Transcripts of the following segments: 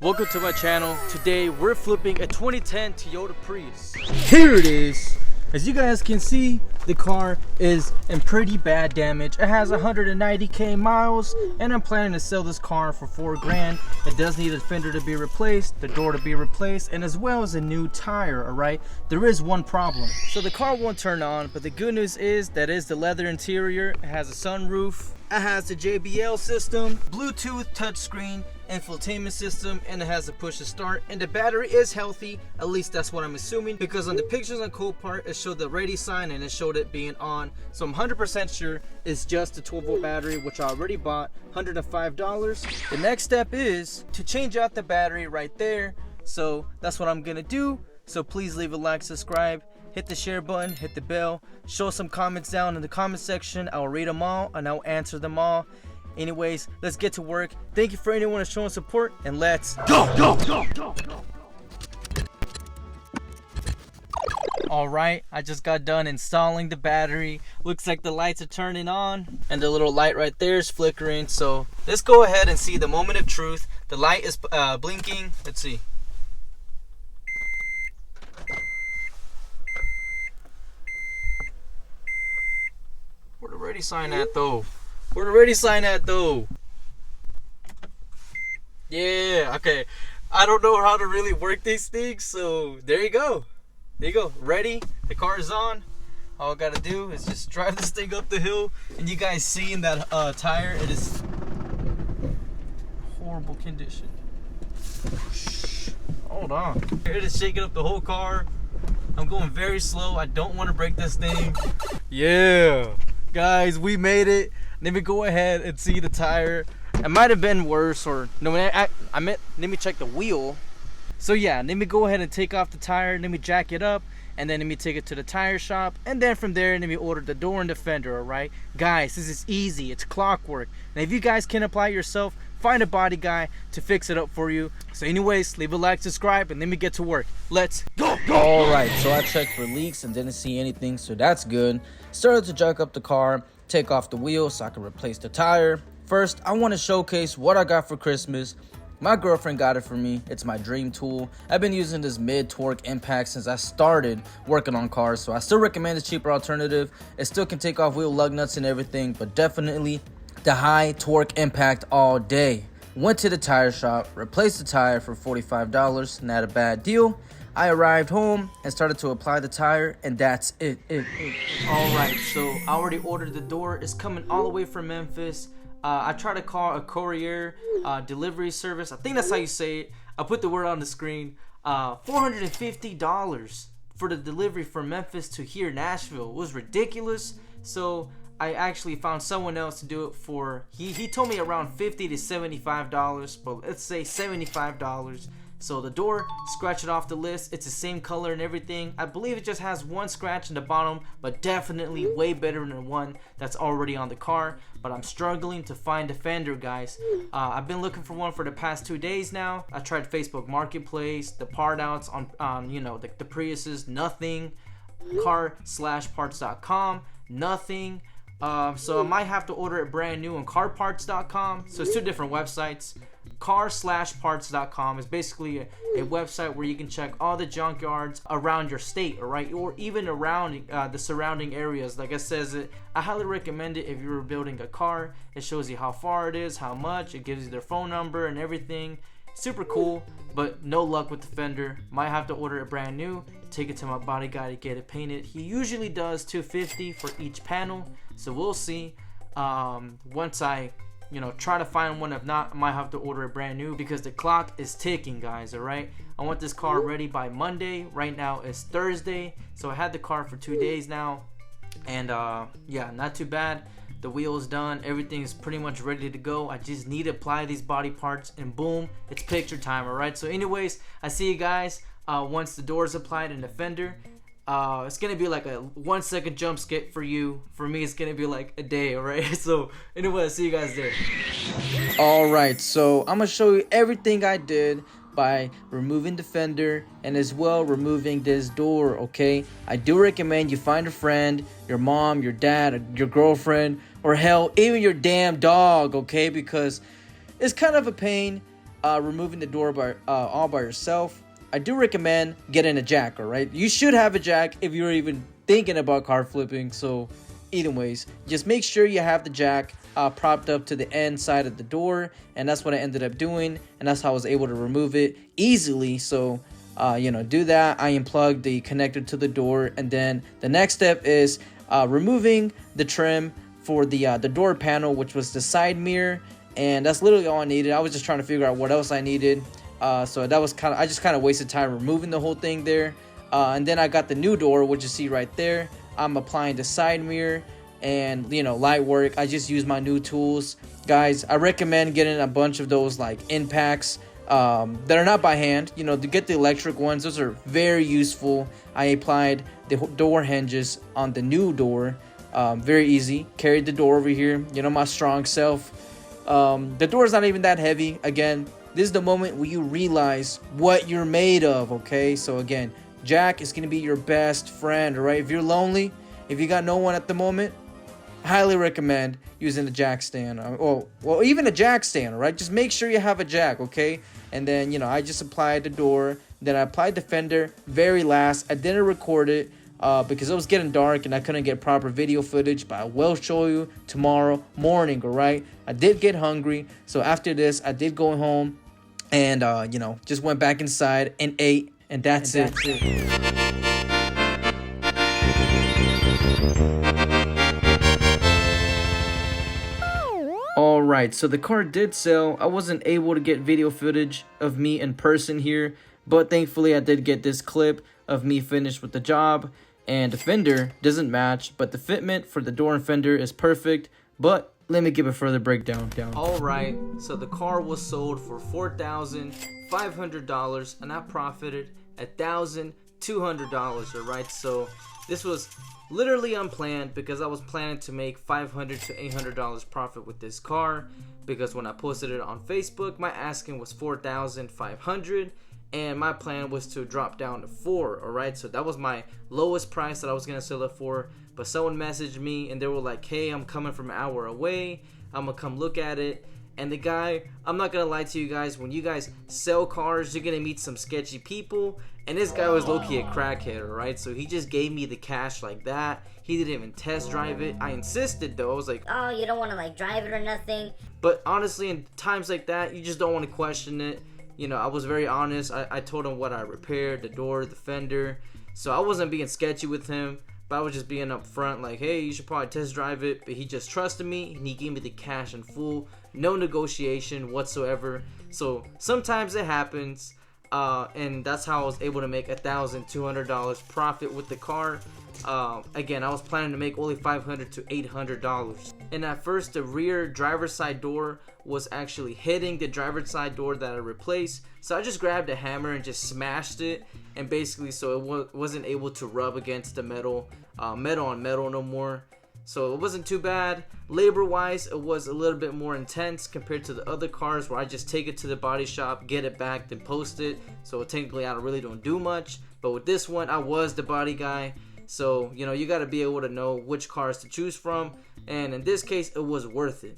Welcome to my channel. Today we're flipping a 2010 Toyota Prius. Here it is. As you guys can see, the car is in pretty bad damage. It has 190k miles and I'm planning to sell this car for $4 grand. It does need a fender to be replaced, the door to be replaced, and as well as a new tire. Alright, there is one problem. So the car won't turn on, but the good news is that is the leather interior. It has a sunroof, it has the JBL system, Bluetooth touchscreen, infotainment system, and it has a push to start, and the battery is healthy. At least that's what I'm assuming, because on the pictures on Copart it showed the ready sign and it showed it being on. So I'm 100% sure it's just a 12-volt battery, which I already bought, $105. The next step is to change out the battery right there. So that's what I'm gonna do. So please leave a like, subscribe, hit the share button, hit the bell, show some comments down in the comment section. I'll read them all and I'll answer them all. Anyways, let's get to work. Thank you for anyone showing support, and let's go. Alright, I just got done installing the battery. Looks like the lights are turning on and the little light right there is flickering. So let's go ahead and see the moment of truth. The light is blinking. Let's see. Where'd the ready sign at though? Where'd the ready sign at though? Yeah, okay. I don't know how to really work these things, so there you go. There you go. Ready? The car is on. All I gotta do is just drive this thing up the hill, and you guys seeing that tire, it is horrible condition. Hold on. It is shaking up the whole car. I'm going very slow. I don't want to break this thing. Yeah. Guys, we made it. Let me go ahead and see the tire. It might have been worse, or no, I meant let me check the wheel. So yeah, let me go ahead and take off the tire, let me jack it up, and then let me take it to the tire shop, and then from there let me order the door and the fender. Alright guys, this is easy, it's clockwork. Now if you guys can apply it yourself, find a body guy to fix it up for you. So anyways, leave a like, subscribe, and let me get to work. Let's go. Alright, so I checked for leaks and didn't see anything, so that's good. Started to jack up the car, take off the wheel so I can replace the tire. First, I want to showcase what I got for Christmas. My girlfriend got it for me. It's my dream tool. I've been using this mid-torque impact since I started working on cars, so I still recommend the cheaper alternative. It still can take off wheel lug nuts and everything, but definitely the high torque impact all day. Went to the tire shop, replaced the tire for $45, not a bad deal. I arrived home and started to apply the tire, and that's it. Alright, so I already ordered the door. It's coming all the way from Memphis. I tried to call a courier delivery service. I think that's how you say it. I put the word on the screen. $450 for the delivery from Memphis to here, Nashville. It was ridiculous. So I actually found someone else to do it for. He told me around $50 to $75, but let's say $75. So the door, scratch it off the list. It's the same color and everything. I believe it just has one scratch in the bottom, but definitely way better than the one that's already on the car. But I'm struggling to find a fender, guys. I've been looking for one for the past 2 days now. I tried Facebook Marketplace, the part outs on you know, the Priuses, nothing. car/parts.com, nothing. So I might have to order it brand new on carparts.com. So it's two different websites. car/parts.com is basically a website where you can check all the junkyards around your state, alright, or even around the surrounding areas. Like it says, I highly recommend it if you're building a car. It shows you how far it is, how much, it gives you their phone number and everything. Super cool, but no luck with the fender. Might have to order it brand new, take it to my body guy to get it painted. He usually does $250 for each panel, so we'll see. Once I try to find one. If not, I might have to order it brand new because the clock is ticking, guys. Alright, I want this car ready by Monday. Right now it's Thursday, so I had the car for 2 days now, and yeah, not too bad. The wheel is done, everything is pretty much ready to go. I just need to apply these body parts and boom, it's picture time. Alright, so anyways, I see you guys once the door is applied and the fender. It's gonna be like a 1 second jump skip for you. For me, it's gonna be like a day. Alright, so anyway, I'll see you guys there. Alright, so I'm gonna show you everything I did by removing the fender and as well removing this door. Okay, I do recommend you find a friend, your mom, your dad, your girlfriend, or hell, even your damn dog. Okay, because it's kind of a pain removing the door by all by yourself, I do recommend getting a jack. All right, you should have a jack if you're even thinking about car flipping. So either ways, just make sure you have the jack propped up to the end side of the door, and that's what I ended up doing, and that's how I was able to remove it easily. So do that. I unplugged the connector to the door, and then the next step is removing the trim for the door panel, which was the side mirror, and that's literally all I needed. I was just trying to figure out what else I needed, so that was I just kind of wasted time removing the whole thing there. And then I got the new door, which you see right there. I'm applying the side mirror and light work. I just use my new tools, guys. I recommend getting a bunch of those like impacts that are not by hand. To get the electric ones, those are very useful. I applied the door hinges on the new door, very easy. Carried the door over here, my strong self. The door is not even that heavy. Again, this is the moment where you realize what you're made of. Okay, so again, jack is gonna be your best friend. All right, if you're lonely, if you got no one at the moment, highly recommend using a jack stand, or even a jack stand. All right, just make sure you have a jack. Okay, and then I just applied the door, then I applied the fender very last. I didn't record it because it was getting dark and I couldn't get proper video footage, but I will show you tomorrow morning. All right, I did get hungry, so after this I did go home and just went back inside and ate, and that's it. Alright, so the car did sell. I wasn't able to get video footage of me in person here, but thankfully I did get this clip of me finished with the job. And the fender doesn't match, but the fitment for the door and fender is perfect. But let me give a further breakdown. Alright, so the car was sold for $4,500 and I profited $1,200. Alright, so this was literally unplanned because I was planning to make $500 to $800 profit with this car, because when I posted it on Facebook, my asking was $4,500 and my plan was to drop down to $4,000. Alright, so that was my lowest price that I was gonna sell it for. But someone messaged me and they were like, hey, I'm coming from an hour away, I'm gonna come look at it. And the guy, I'm not gonna lie to you guys, when you guys sell cars, you're gonna meet some sketchy people. And this guy was low-key a crackhead, alright? So he just gave me the cash like that. He didn't even test drive it. I insisted though. I was like, oh, you don't want to like drive it or nothing? But honestly, in times like that, you just don't want to question it. I was very honest. I told him what I repaired, the door, the fender. So I wasn't being sketchy with him, but I was just being upfront, like, hey, you should probably test drive it. But he just trusted me and he gave me the cash in full. No negotiation whatsoever. So sometimes it happens. And that's how I was able to make $1,200 profit with the car. Again, I was planning to make only $500 to $800. And at first, the rear driver's side door was actually hitting the driver's side door that I replaced. So I just grabbed a hammer and just smashed it, and basically so it wasn't able to rub against the metal on metal no more. So it wasn't too bad. Labor wise, it was a little bit more intense compared to the other cars where I just take it to the body shop, get it back, then post it. So technically I really don't do much. But with this one, I was the body guy. So you got to be able to know which cars to choose from, and in this case it was worth it.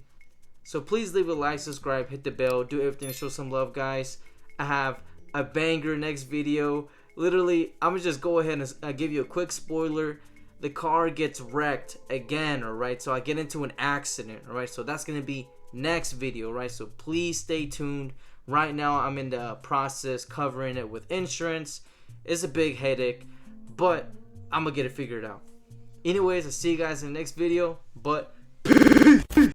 So please leave a like, subscribe, hit the bell, do everything to show some love, guys. I have a banger next video. Literally, I'm gonna just go ahead and give you a quick spoiler. The car gets wrecked again, alright? So I get into an accident, alright? So that's gonna be next video, right? So please stay tuned. Right now I'm in the process covering it with insurance. It's a big headache, but I'm gonna get it figured out. Anyways, I'll see you guys in the next video, but peace.